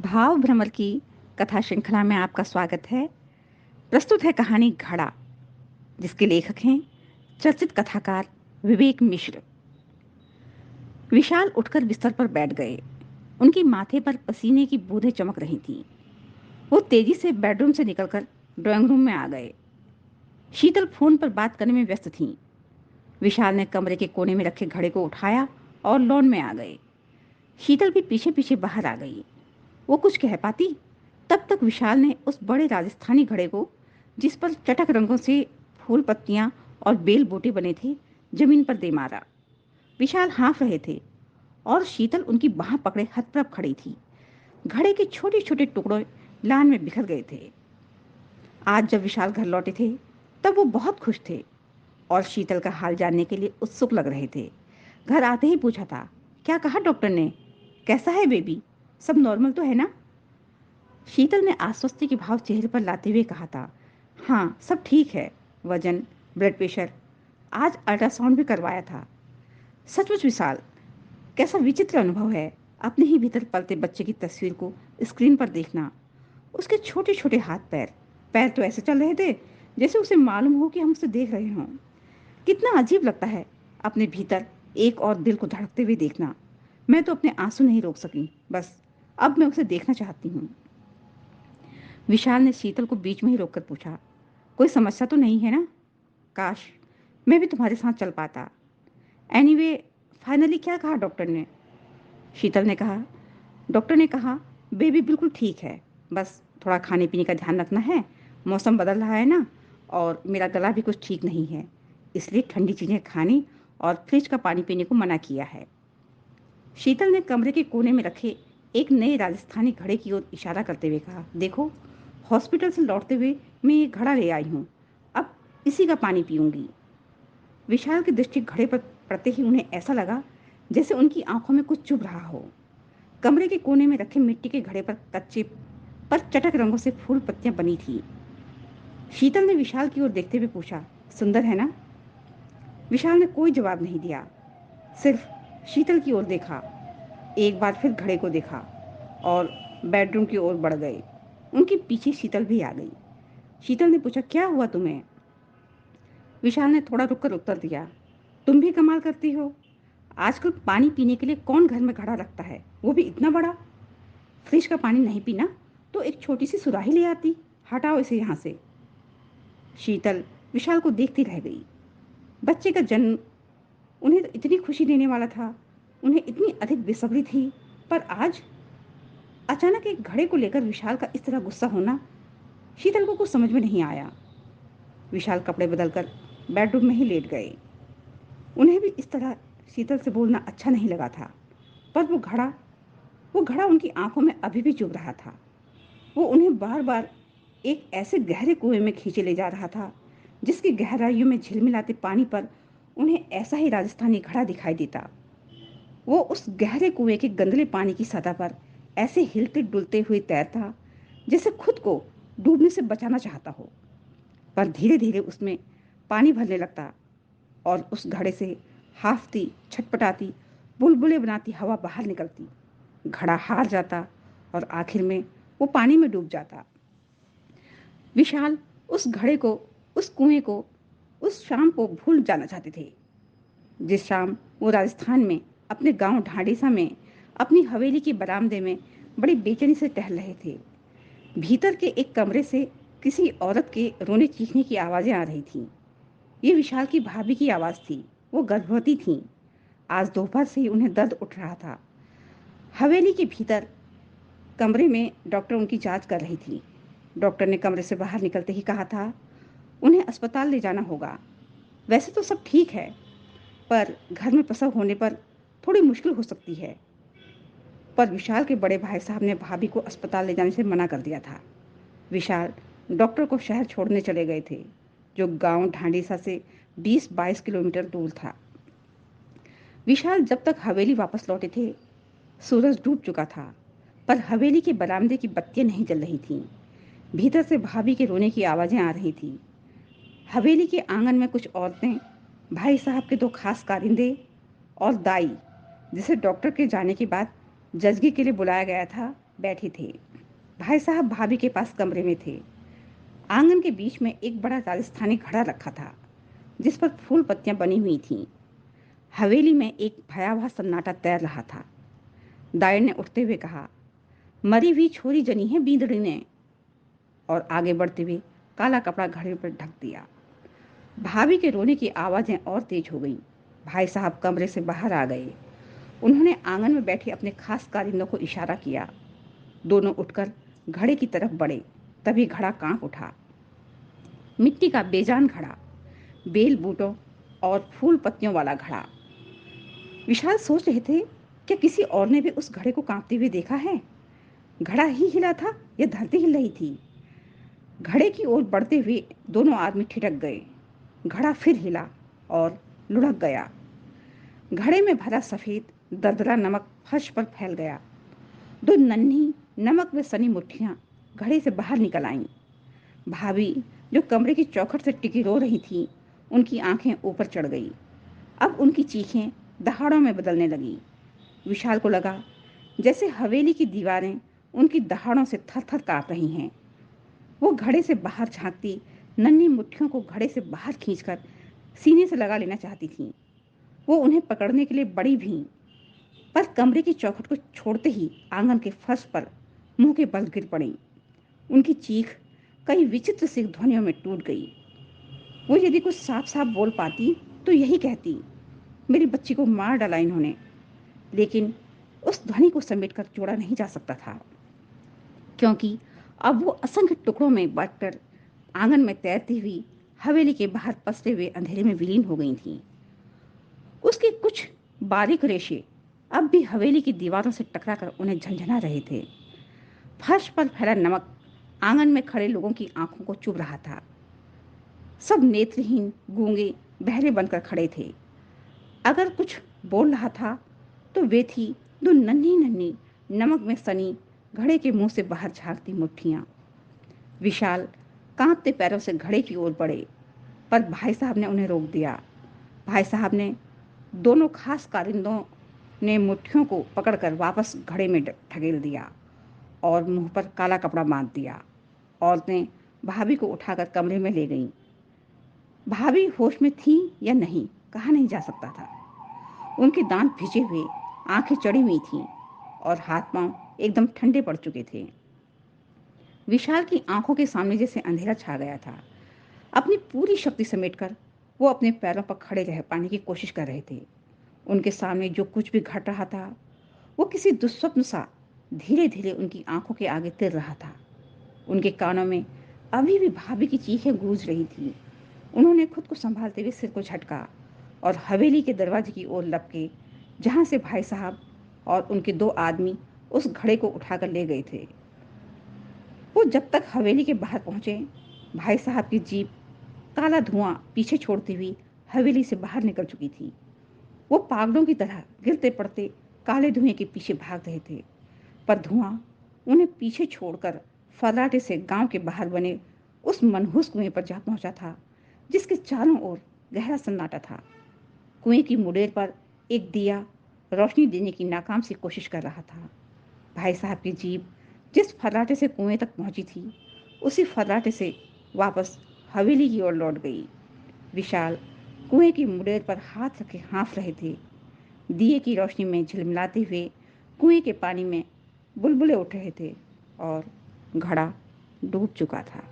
भाव भ्रमर की कथा श्रृंखला में आपका स्वागत है। प्रस्तुत है कहानी घड़ा, जिसके लेखक हैं चर्चित कथाकार विवेक मिश्र। विशाल उठकर बिस्तर पर बैठ गए। उनकी माथे पर पसीने की बूंदें चमक रही थीं। वो तेजी से बेडरूम से निकलकर ड्राइंग रूम में आ गए। शीतल फोन पर बात करने में व्यस्त थीं। विशाल ने कमरे के कोने में रखे घड़े को उठाया और लॉन में आ गए। शीतल भी पीछे पीछे बाहर आ गई। वो कुछ कह पाती, तब तक विशाल ने उस बड़े राजस्थानी घड़े को, जिस पर चटक रंगों से फूल पत्तियां और बेल बूटे बने थे, जमीन पर दे मारा। विशाल हाँफ रहे थे और शीतल उनकी बाह पकड़े हथप्रभ खड़ी थी। घड़े के छोटे छोटे टुकड़े लान में बिखर गए थे। आज जब विशाल घर लौटे थे, तब वो बहुत खुश थे और शीतल का हाल जानने के लिए उत्सुक लग रहे थे। घर आते ही पूछा था, क्या कहा डॉक्टर ने? कैसा है बेबी? सब नॉर्मल तो है ना? शीतल ने आश्वस्ति के भाव चेहरे पर लाते हुए कहा था, हाँ सब ठीक है। वजन, ब्लड प्रेशर, आज अल्ट्रासाउंड भी करवाया था। सचमुच विशाल, कैसा विचित्र अनुभव है अपने ही भीतर पलते बच्चे की तस्वीर को स्क्रीन पर देखना। उसके छोटे छोटे हाथ पैर पैर तो ऐसे चल रहे थे जैसे उसे मालूम हो कि हम उसे देख रहे हों। कितना अजीब लगता है अपने भीतर एक और दिल को धड़कते हुए देखना। मैं तो अपने आंसू नहीं रोक सकी। बस अब मैं उसे देखना चाहती हूँ। विशाल ने शीतल को बीच में ही रोककर पूछा, कोई समस्या तो नहीं है ना? काश मैं भी तुम्हारे साथ चल पाता। एनीवे, फाइनली क्या कहा डॉक्टर ने? शीतल ने कहा, डॉक्टर ने कहा बेबी बिल्कुल ठीक है। बस थोड़ा खाने पीने का ध्यान रखना है। मौसम बदल रहा है ना, और मेरा गला भी कुछ ठीक नहीं है, इसलिए ठंडी चीज़ें खाने और फ्रिज का पानी पीने को मना किया है। शीतल ने कमरे के कोने में रखे एक नए राजस्थानी घड़े की ओर इशारा करते हुए कहा, देखो, हॉस्पिटल से लौटते हुए मैं ये घड़ा ले आई हूँ। अब इसी का पानी पीऊंगी। विशाल की दृष्टि घड़े पर पड़ते ही उन्हें ऐसा लगा जैसे उनकी आंखों में कुछ चुभ रहा हो। कमरे के कोने में रखे मिट्टी के घड़े पर कच्चे पर चटक रंगों से फूल पत्तियां बनी थी। शीतल ने विशाल की ओर देखते हुए पूछा, सुंदर है ना? विशाल ने कोई जवाब नहीं दिया, सिर्फ शीतल की ओर देखा। एक बार फिर घड़े को देखा और बेडरूम की ओर बढ़ गए। उनके पीछे शीतल भी आ गई। शीतल ने पूछा, क्या हुआ तुम्हें? विशाल ने थोड़ा रुककर उत्तर दिया, तुम भी कमाल करती हो। आजकल पानी पीने के लिए कौन घर में घड़ा रखता है, वो भी इतना बड़ा। फ्रिज का पानी नहीं पीना तो एक छोटी सी सुराही ले आती। हटाओ इसे यहाँ से। शीतल विशाल को देखती रह गई। बच्चे का जन्म उन्हें तो इतनी खुशी देने वाला था, उन्हें इतनी अधिक बेसब्री थी, पर आज अचानक एक घड़े को लेकर विशाल का इस तरह गुस्सा होना शीतल को कुछ समझ में नहीं आया। विशाल कपड़े बदलकर बेडरूम में ही लेट गए। उन्हें भी इस तरह शीतल से बोलना अच्छा नहीं लगा था, पर वो घड़ा उनकी आंखों में अभी भी चुभ रहा था। वो उन्हें बार बार एक ऐसे गहरे कुएं में खींचे ले जा रहा था जिसकी गहराइयों में झिलमिलाते पानी पर उन्हें ऐसा ही राजस्थानी घड़ा दिखाई देता। वो उस गहरे कुएं के गंदले पानी की सतह पर ऐसे हिलते डुलते हुए तैरता जैसे खुद को डूबने से बचाना चाहता हो। पर धीरे धीरे उसमें पानी भरने लगता और उस घड़े से हाफती, छटपटाती, बुलबुले बनाती हवा बाहर निकलती। घड़ा हार जाता और आखिर में वो पानी में डूब जाता। विशाल उस घड़े को, उस कुएं को, उस शाम को भूल जाना चाहते थे, जिस शाम वो राजस्थान में अपने गांव ढांडीसा में अपनी हवेली के बरामदे में बड़ी बेचैनी से टहल रहे थे। भीतर के एक कमरे से किसी औरत के रोने चीखने की आवाज़ें आ रही थीं। ये विशाल की भाभी की आवाज़ थी। वो गर्भवती थीं। आज दोपहर से ही उन्हें दर्द उठ रहा था। हवेली के भीतर कमरे में डॉक्टर उनकी जांच कर रही थी। डॉक्टर ने कमरे से बाहर निकलते ही कहा था, उन्हें अस्पताल ले जाना होगा। वैसे तो सब ठीक है, पर घर में प्रसव होने पर थोड़ी मुश्किल हो सकती है। पर विशाल के बड़े भाई साहब ने भाभी को अस्पताल ले जाने से मना कर दिया था। विशाल डॉक्टर को शहर छोड़ने चले गए थे, जो गांव ढांडीसा से 20-22 किलोमीटर दूर था। विशाल जब तक हवेली वापस लौटे थे, सूरज डूब चुका था, पर हवेली के बरामदे की बत्तियां नहीं जल रही थीं। भीतर से भाभी के रोने की आवाज़ें आ रही थीं। हवेली के आंगन में कुछ औरतें, भाई साहब के दो खास कारिंदे और दाई, जिसे डॉक्टर के जाने के बाद जजगी के लिए बुलाया गया था, बैठे थे। भाई साहब भाभी के पास कमरे में थे। आंगन के बीच में एक बड़ा राजस्थानी घड़ा रखा था जिस पर फूल पत्तियां बनी हुई थीं। हवेली में एक भयावह सन्नाटा तैर रहा था। दायर ने उठते हुए कहा, मरी हुई छोरी जनी है बींदड़ी ने, और आगे बढ़ते हुए काला कपड़ा घड़े पर ढक दिया। भाभी के रोने की आवाजें और तेज हो गईं। भाई साहब कमरे से बाहर आ गए। उन्होंने आंगन में बैठे अपने खास कारिंदों को इशारा किया। दोनों उठकर घड़े की तरफ बढ़े। तभी घड़ा कांप उठा। मिट्टी का बेजान घड़ा, बेल बूटों और फूल पत्तियों वाला घड़ा। विशाल सोच रहे थे, क्या किसी और ने भी उस घड़े को कांपते हुए देखा है? घड़ा ही हिला था या धरती हिल रही थी? घड़े की ओर बढ़ते हुए दोनों आदमी ठिठक गए। घड़ा फिर हिला और लुढ़क गया। घड़े में भरा सफेद दरदरा नमक फर्श पर फैल गया। दो नन्ही नमक में सनी मुट्ठियां घड़े से बाहर निकल आईं। भाभी, जो कमरे की चौखट से टिकी रो रही थी, उनकी आंखें ऊपर चढ़ गई। अब उनकी चीखें दहाड़ों में बदलने लगी। विशाल को लगा जैसे हवेली की दीवारें उनकी दहाड़ों से थर थर कांप रही हैं। वो घड़े से बाहर झांकती नन्ही मुट्ठियों को घड़े से बाहर खींचकर सीने से लगा लेना चाहती थी। वो उन्हें पकड़ने के लिए बड़ी भी, पर कमरे की चौखट को छोड़ते ही आंगन के फर्श पर मुंह के बल गिर पड़ी। उनकी चीख कई विचित्र सी ध्वनियों में टूट गई। वो यदि कुछ साफ साफ बोल पाती तो यही कहती, मेरी बच्ची को मार डाला इन्होंने। लेकिन उस ध्वनि को समेटकर जोड़ा नहीं जा सकता था, क्योंकि अब वो असंख्य टुकड़ों में बांटकर आंगन में तैरती हुई हवेली के बाहर पसरे हुए अंधेरे में विलीन हो गई थी। उसके कुछ बारीक रेशे अब भी हवेली की दीवारों से टकराकर उन्हें झंझना रहे थे। फर्श पर फैला नमक आंगन में खड़े लोगों की आंखों को चुभ रहा था। सब नेत्रहीन, गूंगे, बहरे बनकर खड़े थे। अगर कुछ बोल रहा था तो वे थी दो नन्ही नन्ही नमक में सनी घड़े के मुंह से बाहर झांकती मुट्ठियां। विशाल कांपते पैरों से घड़े की ओर बढ़े, पर भाई साहब ने उन्हें रोक दिया। भाई साहब ने दोनों खास कारिंदों ने मुट्ठियों को पकड़कर वापस घड़े में ढकेल दिया और मुंह पर काला कपड़ा बांध दिया। औरतें भाभी को उठाकर कमरे में ले गईं। भाभी होश में थी या नहीं, कहा नहीं जा सकता था। उनके दांत भिजे हुए, आंखें चढ़ी हुई थीं और हाथ पांव एकदम ठंडे पड़ चुके थे। विशाल की आंखों के सामने जैसे अंधेरा छा गया था। अपनी पूरी शक्ति समेटकर वो अपने पैरों पर खड़े रह पाने की कोशिश कर रहे थे। उनके सामने जो कुछ भी घट रहा था वो किसी दुस्वप्न सा धीरे धीरे उनकी आंखों के आगे तिर रहा था। उनके कानों में अभी भी भाभी की चीखें गूंज रही थी। उन्होंने खुद को संभालते हुए सिर को झटका और हवेली के दरवाजे की ओर लपके, जहां से भाई साहब और उनके दो आदमी उस घड़े को उठाकर ले गए थे। वो जब तक हवेली के बाहर पहुंचे, भाई साहब की जीप काला धुआं पीछे छोड़ती हुई हवेली से बाहर निकल चुकी थी। वो पागलों की तरह गिरते पड़ते काले धुएं के पीछे भाग रहे थे, पर धुआं उन्हें पीछे छोड़कर फर्राटे से गांव के बाहर बने उस मनहूस कुएं पर जा पहुंचा था, जिसके चारों ओर गहरा सन्नाटा था। कुएं की मुडेर पर एक दिया रोशनी देने की नाकाम सी कोशिश कर रहा था। भाई साहब की जीप जिस फर्राटे से कुएं तक पहुंची थी, उसी फर्राटे से वापस हवेली की ओर लौट गई। विशाल कुएं की मुडेर पर हाथ रखे हाँफ रहे थे। दिए की रोशनी में झिलमिलाते हुए कुएं के पानी में बुलबुले उठ रहे थे और घड़ा डूब चुका था।